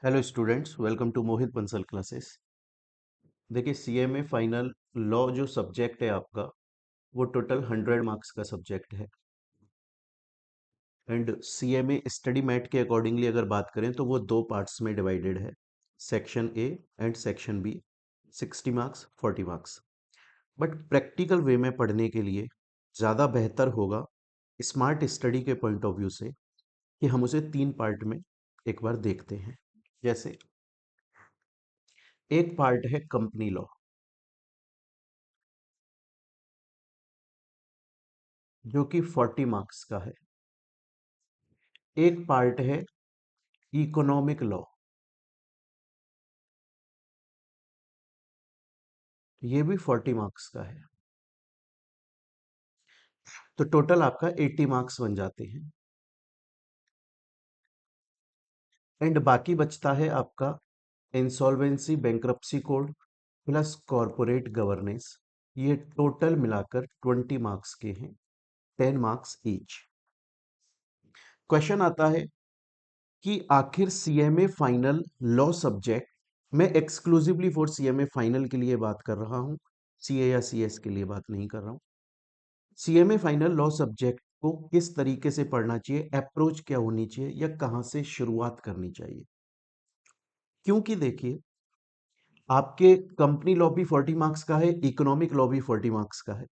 Hello students, welcome to Mohit Bansal classes. देखिए, CMA final law जो subject है आपका, वो टोटल 100 मार्क्स का सब्जेक्ट है। एंड सीएमए स्टडी मैट के अकॉर्डिंगली अगर बात करें तो वो दो पार्ट्स में डिवाइडेड है, section A and section B. 60 marks, 40 marks. But practical way में पढ़ने के लिए ज़्यादा बेहतर होगा स्मार्ट स्टडी के पॉइंट ऑफ व्यू से कि हम उसे 3 पार्ट में एक बार देखते हैं। जैसे एक पार्ट है कंपनी लॉ, जो कि 40 मार्क्स का है। एक पार्ट है इकोनॉमिक लॉ, ये भी 40 मार्क्स का है। तो टोटल आपका 80 मार्क्स बन जाते हैं। एंड बाकी बचता है आपका insolvency bankruptcy code plus corporate governance. ये टोटल मिलाकर 20 मार्क्स के हैं, 10 मार्क्स ईच। क्वेश्चन आता है कि आखिर सीएमए फाइनल लॉ सब्जेक्ट, मैं एक्सक्लूसिवली फॉर सीएमए फाइनल के लिए बात कर रहा हूं, सीए या सीएस के लिए बात नहीं कर रहा हूं। सीएमए फाइनल लॉ सब्जेक्ट को किस तरीके से पढ़ना चाहिए, अप्रोच क्या होनी चाहिए, या कहां से शुरुआत करनी चाहिए। क्योंकि देखिए, आपके कंपनी लॉ भी 40 मार्क्स का है, इकोनॉमिक लॉ भी 40 मार्क्स का है,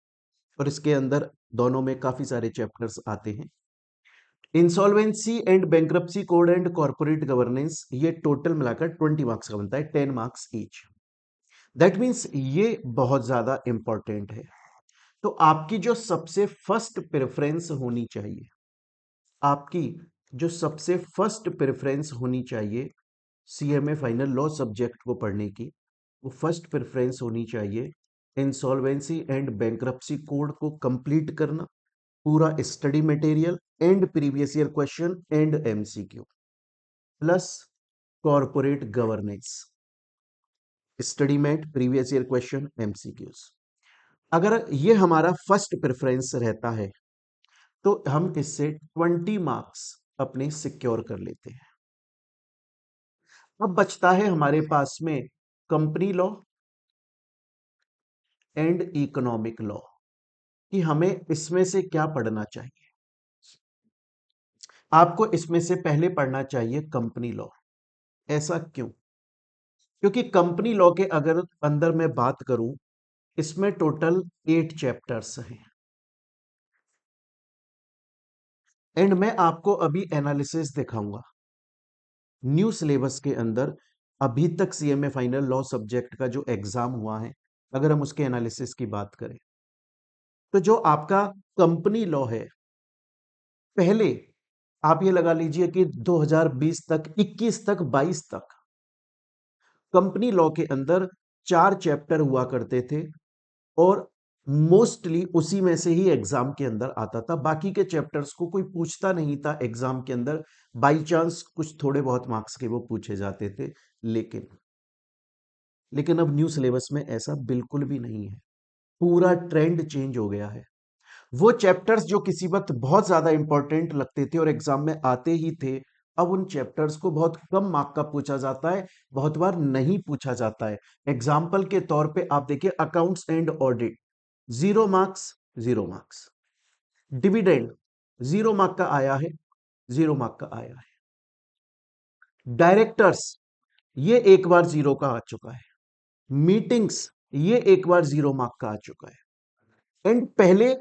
और इसके अंदर दोनों में काफी सारे चैप्टर्स आते हैं। Insolvency and bankruptcy code and corporate governance, ये टोटल मिलाकर 20 मार्क्स का बनता है, 10 मार्क्स ईच। दैट मीन्स ये बहुत ज्यादा इंपॉर्टेंट है। तो आपकी जो सबसे फर्स्ट प्रेफरेंस होनी चाहिए, आपकी जो सबसे फर्स्ट प्रेफरेंस होनी चाहिए सीएमए फाइनल लॉ सब्जेक्ट को पढ़ने की, वो फर्स्ट प्रेफरेंस होनी चाहिए इंसॉल्वेंसी एंड बैंक्रप्सी कोड को कंप्लीट करना, पूरा study material and previous year question and MCQ, plus corporate governance, study mat, previous year question, MCQs. अगर ये हमारा फर्स्ट प्रेफरेंस रहता है तो हम इससे 20 मार्क्स अपने सिक्योर कर लेते हैं। अब बचता है हमारे पास में company law and economic law, कि हमें इसमें से क्या पढ़ना चाहिए। आपको इसमें से पहले पढ़ना चाहिए कंपनी लॉ। ऐसा क्यों? क्योंकि कंपनी लॉ के अगर अंदर मैं बात करूं, इसमें टोटल 8 चैप्टर्स हैं। एंड मैं आपको अभी एनालिसिस दिखाऊंगा न्यू सिलेबस के अंदर। अभी तक सीएमए फाइनल लॉ सब्जेक्ट का जो एग्जाम हुआ है, अगर हम उसके एनालिसिस की बात करें, तो जो आपका कंपनी लॉ है, पहले आप ये लगा लीजिए कि 2020 तक, 21 तक, 22 तक कंपनी लॉ के अंदर 4 चैप्टर हुआ करते थे, और मोस्टली उसी में से ही एग्जाम के अंदर आता था। बाकी के चैप्टर्स को कोई पूछता नहीं था एग्जाम के अंदर, बाई चांस कुछ थोड़े बहुत मार्क्स के वो पूछे जाते थे। लेकिन अब न्यू सिलेबस में ऐसा बिल्कुल भी नहीं है। पूरा ट्रेंड चेंज हो गया है। वो चैप्टर्स जो किसी वक्त बहुत ज्यादा इंपॉर्टेंट लगते थे और एग्जाम में आते ही थे, अब उन चैप्टर्स को बहुत कम मार्क का पूछा जाता है, बहुत बार नहीं पूछा जाता है। एग्जाम्पल के तौर पे आप देखिए, accounts and audit 0 marks, 0 marks. Dividend 0 mark का आया है, 0 मार्क का आया है। डायरेक्टर्स, ये एक बार 0 का आ चुका है। मीटिंग्स, ये एक बार 0 मार्क का आ चुका है। एंड पहले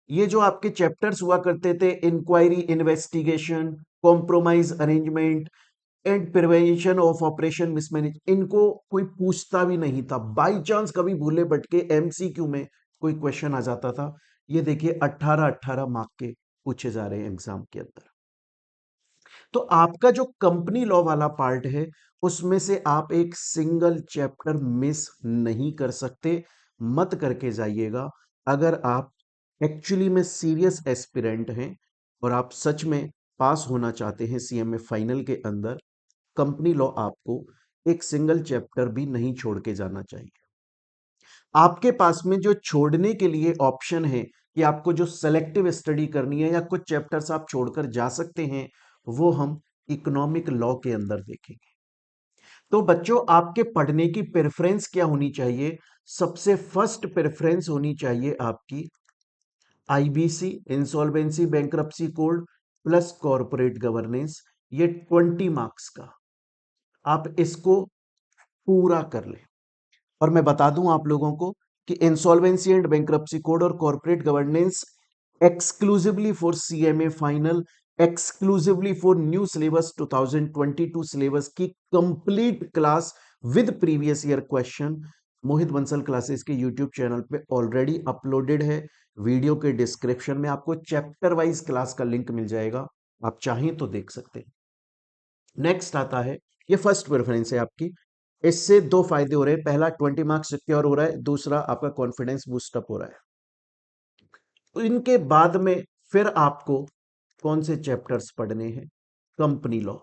ये जो आपके चैप्टर्स हुआ करते थे, inquiry, investigation, compromise arrangement and prevention of operation mismanage, इनको कोई पूछता भी नहीं था। बाई चांस कभी भूले भटके एमसीक्यू में कोई क्वेश्चन आ जाता था। ये देखिए, 18-18 मार्क के पूछे जा रहे हैं एग्जाम के अंदर। तो आपका जो कंपनी लॉ वाला पार्ट है, उसमें से आप एक सिंगल चैप्टर मिस नहीं कर सकते, मत करके जाइएगा। अगर आप एक्चुअली में सीरियस एस्पिरेंट हैं और आप सच में पास होना चाहते हैं सीएमए फाइनल के अंदर, कंपनी लॉ आपको एक सिंगल चैप्टर भी नहीं छोड़ के जाना चाहिए। आपके पास में जो छोड़ने के लिए ऑप्शन है कि आपको जो सेलेक्टिव स्टडी करनी है या कुछ चैप्टर्स आप छोड़कर जा सकते हैं, वो हम इकोनॉमिक लॉ के अंदर देखेंगे। तो बच्चों आपके पढ़ने की प्रेफरेंस क्या होनी चाहिए? सबसे फर्स्ट प्रेफरेंस होनी चाहिए आपकी IBC, insolvency bankruptcy code plus corporate governance, ये 20 मार्क्स का आप इसको पूरा कर लें। और मैं बता दूं आप लोगों को कि इंसॉल्वेंसी एंड बैंक्रप्सी कोड और corporate governance exclusively for CMA final, exclusively for new syllabus 2022 syllabus की complete class with previous year question Mohit Bansal classes के यूट्यूब चैनल पे ऑलरेडी अपलोडेड है। वीडियो के डिस्क्रिप्शन में आपको चैप्टर वाइज क्लास का link मिल जाएगा, आप चाहें तो देख सकते हैं। नेक्स्ट आता है, ये फर्स्ट प्रेफरेंस है आपकी। इससे दो फायदे हो रहे हैं, पहला 20 मार्क्स सिक्योर हो रहा है, दूसरा आपका कॉन्फिडेंस बूस्टअप हो रहा है। तो इनके बाद में फिर आपको कौन से चैप्टर्स पढ़ने हैं? Company law.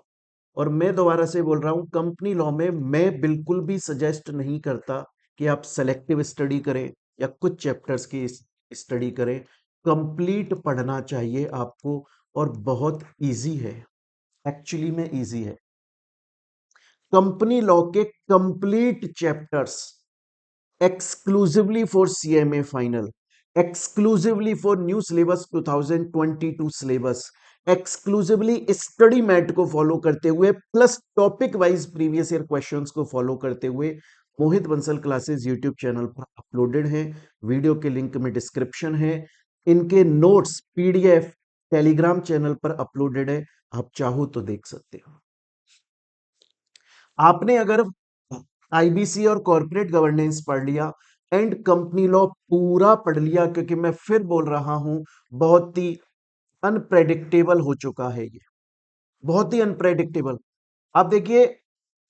और मैं दोबारा से बोल रहा हूं, कंपनी लॉ में मैं बिल्कुल भी सजेस्ट नहीं करता कि आप सेलेक्टिव स्टडी करें या कुछ चैप्टर्स की स्टडी करें। कंप्लीट पढ़ना चाहिए आपको, और बहुत इजी है, एक्चुअली में इजी है। कंपनी लॉ के complete chapters exclusively for CMA final, exclusively for new syllabus 2022 syllabus, exclusively study mat को फॉलो करते हुए plus topic wise previous year questions को फॉलो करते हुए Mohit Bansal classes YouTube channel पर अपलोडेड है। वीडियो के लिंक में डिस्क्रिप्शन है। इनके नोट्स पीडीएफ टेलीग्राम चैनल पर अपलोडेड है, आप चाहो तो देख सकते हो। आपने अगर आईबीसी और कॉर्पोरेट गवर्नेंस पढ़ लिया एंड कंपनी लॉ पूरा पढ़ लिया, क्योंकि मैं फिर बोल रहा हूं बहुत ही अनप्रेडिक्टेबल हो चुका है ये, बहुत ही अनप्रेडिक्टेबल। आप देखिए,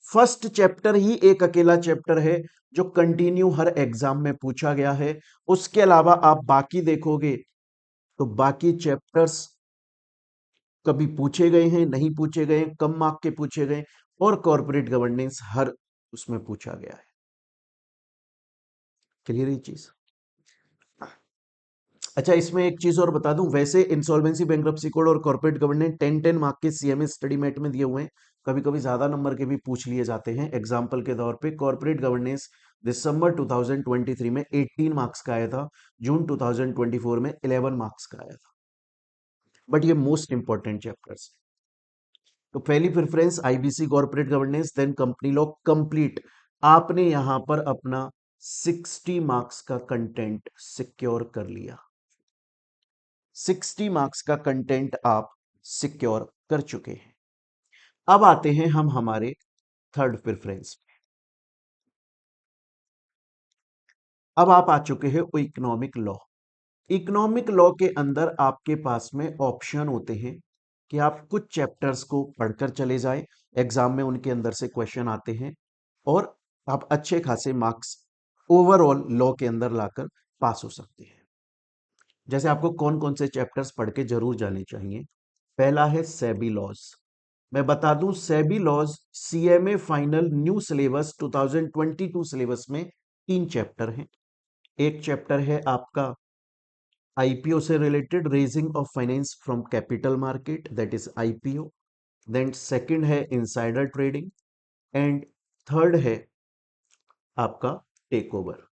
फर्स्ट चैप्टर ही एक अकेला चैप्टर है जो कंटिन्यू हर एग्जाम में पूछा गया है। उसके अलावा आप बाकी देखोगे तो बाकी चैप्टर्स कभी पूछे गए हैं, नहीं पूछे गए, कम मार्क के पूछे गए, और कॉर्पोरेट गवर्नेंस हर उसमें पूछा गया है। क्लियर ये चीज? अच्छा, इसमें एक चीज और बता दूं, वैसे इंसॉल्वेंसी बैंक्रप्सी कोड और कॉर्पोरेट गवर्नेंस 10-10 मार्क के सीएमए स्टडी मेट में दिए हुए हैं। कभी कभी ज्यादा नंबर के भी पूछ लिए जाते हैं। एग्जाम्पल के तौर पे कॉर्पोरेट गवर्नेंस दिसंबर 2023 में 18 मार्क्स का आया था, जून 2024 में 11 मार्क्स का आया था। बट ये मोस्ट इंपॉर्टेंट चैप्टर्स। तो पहली preference IBC corporate governance, then company law complete. आपने यहां पर अपना 60 मार्क्स का कंटेंट सिक्योर कर लिया। 60 मार्क्स का कंटेंट आप सिक्योर कर चुके हैं। अब आते हैं हम हमारे थर्ड प्रेफरेंस। अब आप आ चुके हैं इकोनॉमिक लॉ। इकोनॉमिक लॉ के अंदर आपके पास में ऑप्शन होते हैं कि आप कुछ चैप्टर्स को पढ़कर चले जाएं, एग्जाम में उनके अंदर से क्वेश्चन आते हैं, और आप अच्छे खासे मार्क्स ओवरऑल लॉ के अंदर लाकर पास हो सकते हैं। जैसे आपको कौन कौन से चैप्टर्स पढ़ के जरूर जाने चाहिए। पहला है सेबी लॉज। मैं बता दूं, SEBI laws CMA final new syllabus 2022 syllabus में 3 चैप्टर हैं। एक चैप्टर है आपका आईपीओ से related, raising of finance from capital market, that is IPO. Then second है इनसाइडर ट्रेडिंग, एंड थर्ड है आपका टेक ओवर।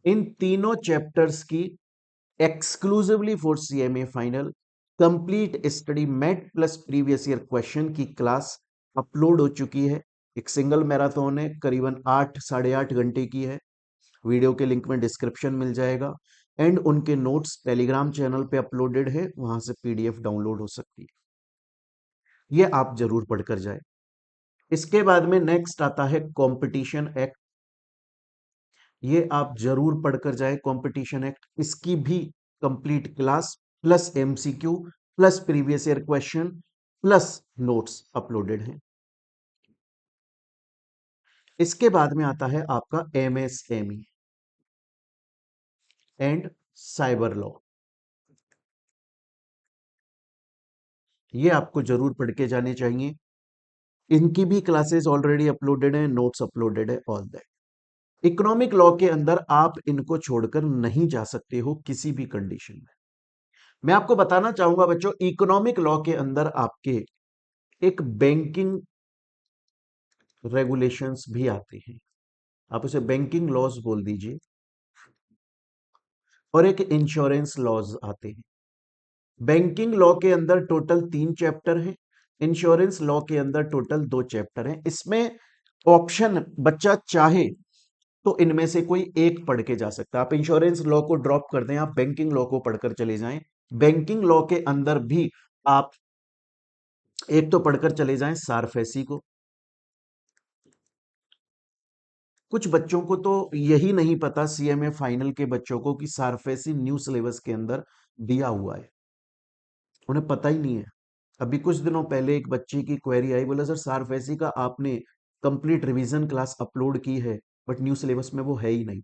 इन तीनों चैप्टर्स की exclusively for CMA final complete study mat plus previous year question की class upload हो चुकी है। एक सिंगल मैराथन है, करीबन 8 साढ़े 8 घंटे की है। वीडियो के लिंक में डिस्क्रिप्शन मिल जाएगा, एंड उनके नोट्स टेलीग्राम चैनल पे अपलोडेड है, वहां से पीडीएफ डाउनलोड हो सकती है। ये आप जरूर पढ़कर जाए। इसके बाद में नेक्स्ट आता है कंपटीशन एक्ट। ये आप जरूर पढ़कर जाए, कंपटीशन एक्ट। इसकी भी complete class plus MCQ plus previous year question plus notes uploaded हैं। इसके बाद में आता है आपका एमएसएमई एंड साइबर लॉ। ये आपको जरूर पढ़ के जाने चाहिए। इनकी भी क्लासेस ऑलरेडी अपलोडेड है, नोट्स अपलोडेड है, ऑल दैट। इकोनॉमिक लॉ के अंदर आप इनको छोड़कर नहीं जा सकते हो किसी भी कंडीशन में। मैं आपको बताना चाहूंगा बच्चों, इकोनॉमिक लॉ के अंदर आपके एक बैंकिंग रेगुलेशंस भी आते हैं, आप उसे बैंकिंग लॉज बोल दीजिए, और एक इंश्योरेंस लॉज आते हैं। बैंकिंग लॉ के अंदर टोटल 3 चैप्टर हैं, इंश्योरेंस लॉ के अंदर टोटल 2 चैप्टर हैं। इसमें ऑप्शन बच्चा चाहे तो इनमें से कोई एक पढ़ के जा सकता है। आप इंश्योरेंस लॉ को ड्रॉप कर दें, आप बैंकिंग लॉ को पढ़कर चले जाएं। बैंकिंग लॉ के अंदर भी आप एक तो पढ़कर चले जाएं सारफेसी को। कुछ बच्चों को तो यही नहीं पता, सीएमए फाइनल के बच्चों को, कि सारफेसी न्यू सिलेबस के अंदर दिया हुआ है, उन्हें पता ही नहीं है। अभी कुछ दिनों पहले एक बच्चे की क्वेरी आई, बोला सर सारफेसी का आपने कंप्लीट रिवीजन क्लास अपलोड की है, बट न्यू सिलेबस में वो है ही नहीं।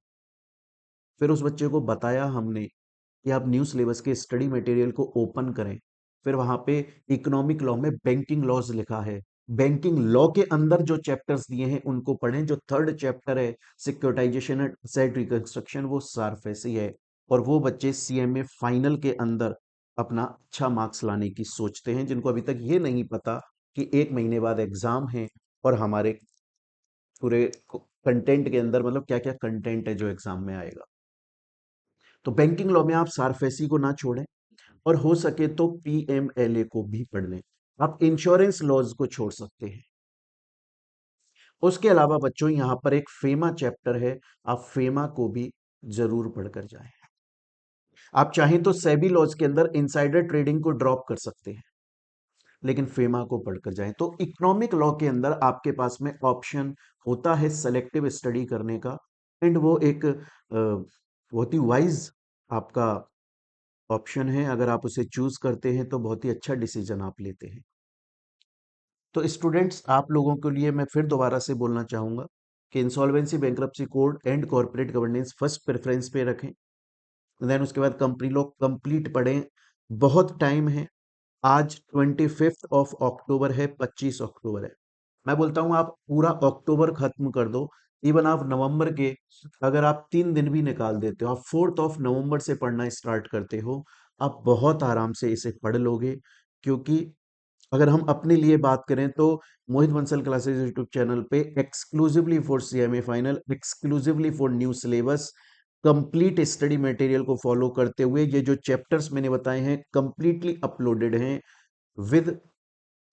फिर उस बच्चे को बताया हमने कि आप न्यू सिलेबस के स्टडी मटेरियल को ओपन करें, फिर वहां पे इकोनॉमिक लॉ में बैंकिंग लॉज लिखा है, बैंकिंग लॉ के अंदर जो चैप्टर्स दिए हैं उनको पढ़ें। जो थर्ड चैप्टर है सिक्योरिटाइजेशन एंड एसेट रिकंस्ट्रक्शन, वो सारफेसी है, और वो बच्चे सीएमए फाइनल के अंदर अपना अच्छा मार्क्स लाने की सोचते हैं, जिनको अभी तक ये नहीं पता कि 1 महीने बाद एग्जाम है और हमारे पूरे कंटेंट के अंदर मतलब क्या क्या कंटेंट है जो एग्जाम में आएगा। तो बैंकिंग लॉ में आप सारफेसी को ना छोड़ें, और हो सके तो पीएमएलए को भी पढ़ लें। आप इंश्योरेंस लॉज को छोड़ सकते हैं। उसके अलावा बच्चों यहां पर एक फेमा चैप्टर है, आप फेमा को भी जरूर पढ़कर जाएं। आप चाहें तो सेबी लॉज के अंदर इनसाइडर ट्रेडिंग को ड्रॉप कर सकते हैं, लेकिन फेमा को पढ़कर जाएं। तो इकोनॉमिक लॉ के अंदर आपके पास में ऑप्शन होता है सेलेक्टिव स्टडी करने का, एंड वो एक बहुत ही वाइज आपका ऑप्शन है। अगर आप उसे चूज करते हैं तो बहुत ही अच्छा डिसीजन आप लेते हैं। तो स्टूडेंट्स, आप लोगों के लिए मैं फिर दोबारा से बोलना चाहूंगा कि insolvency, bankruptcy code and corporate governance first preference पे रखें। देन उसके बाद कंपनी लॉ कंप्लीट पढ़ें, बहुत टाइम है। आज 25 अक्टूबर है, 25 अक्टूबर है। मैं बोलता हूँ आप पूरा अक्टूबर खत्म कर दो। इवन आप नवंबर के अगर आप 3 दिन भी निकाल देते हो, आप 4 नवंबर से पढ़ना स्टार्ट करते हो, आप बहुत आराम से इसे पढ़ लोगे। क्योंकि अगर हम अपने लिए बात करें तो मोहित बंसल क्लासेस यूट्यूब चैनल पे exclusively for CMA final, exclusively for new syllabus, complete study material को फॉलो करते हुए ये जो चैप्टर्स मैंने बताए हैं कंप्लीटली अपलोडेड हैं, विद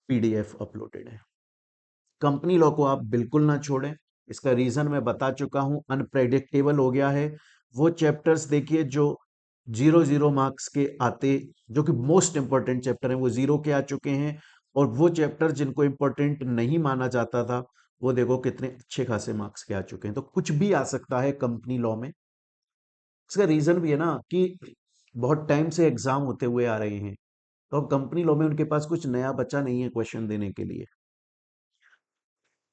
पीडीएफ अपलोडेड है। कंपनी लॉ को आप बिल्कुल ना छोड़ें। इसका रीजन मैं बता चुका हूं, अनप्रेडिक्टेबल हो गया है। वो चैप्टर्स देखिए जो 0 0 मार्क्स के आते, जो कि मोस्ट इंपॉर्टेंट चैप्टर हैं, वो 0 के आ चुके हैं। और वो चैप्टर जिनको इंपॉर्टेंट नहीं माना जाता था, वो देखो कितने अच्छे खासे मार्क्स के आ चुके हैं। तो कुछ भी आ सकता है कंपनी लॉ में। इसका रीजन भी है ना कि बहुत टाइम से एग्जाम होते हुए आ रहे हैं, तो अब कंपनी लॉ में उनके पास कुछ नया बचा नहीं है क्वेश्चन देने के लिए।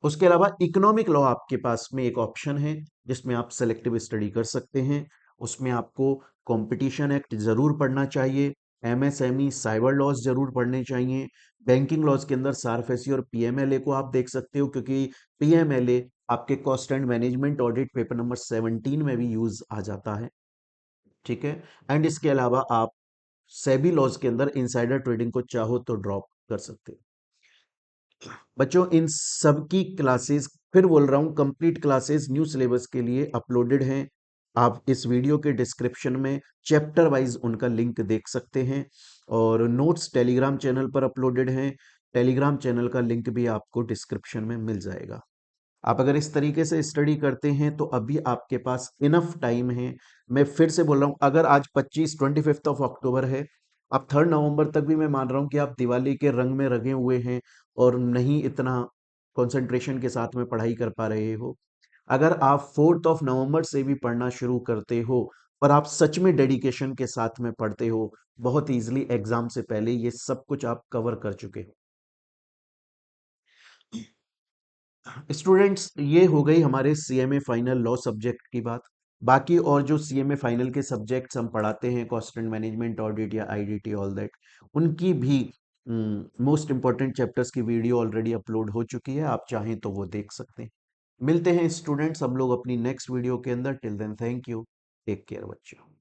उसके अलावा इकोनॉमिक लॉ आपके पास में एक ऑप्शन है जिसमें आप सेलेक्टिव स्टडी कर सकते हैं। उसमें आपको कंपटीशन एक्ट जरूर पढ़ना चाहिए, एमएसएमई साइबर लॉज जरूर पढ़ने चाहिए। बैंकिंग लॉज के अंदर सारफेसी और पीएमएलए को आप देख सकते हो, क्योंकि पीएमएलए आपके cost and management audit paper number 17 में भी यूज आ जाता है। ठीक है। एंड इसके अलावा आप सेबी लॉज के अंदर इनसाइडर ट्रेडिंग को चाहो तो ड्रॉप कर सकते हो। बच्चों इन सब की क्लासेस, फिर बोल रहा हूं, कंप्लीट क्लासेस न्यू सिलेबस के लिए अपलोडेड हैं। आप इस वीडियो के डिस्क्रिप्शन में चैप्टर वाइज उनका लिंक देख सकते हैं, और नोट्स टेलीग्राम चैनल पर अपलोडेड हैं। टेलीग्राम चैनल का लिंक भी आपको डिस्क्रिप्शन में मिल जाएगा। आप अगर इस तरीके से स्टडी करते हैं तो अभी आपके पास इनफ टाइम है। मैं फिर से बोल रहा हूं, अगर आज 25 अक्टूबर है, आप 3 नवंबर तक भी मैं मान रहा हूं कि आप दिवाली के रंग में रंगे हुए हैं और नहीं इतना कंसंट्रेशन के साथ में पढ़ाई कर पा रहे हो। अगर आप 4 नवंबर से भी पढ़ना शुरू करते हो और आप सच में डेडिकेशन के साथ में पढ़ते हो, बहुत इजीली एग्जाम से पहले ये सब कुछ आप कवर कर चुके हो। स्टूडेंट्स, ये हो गई हमारे सीएमए फाइनल लॉ सब्जेक्ट की बात। बाकी और जो सीएमए फाइनल के सब्जेक्ट्स हम पढ़ाते हैं, कॉस्ट एंड मैनेजमेंट ऑडिट या आईडीटी, ऑल दैट, उनकी भी मोस्ट इंपॉर्टेंट चैप्टर्स की वीडियो ऑलरेडी अपलोड हो चुकी है, आप चाहें तो वो देख सकते हैं। मिलते हैं स्टूडेंट्स हम लोग अपनी नेक्स्ट वीडियो के अंदर। Till then thank you, take care बच्चों।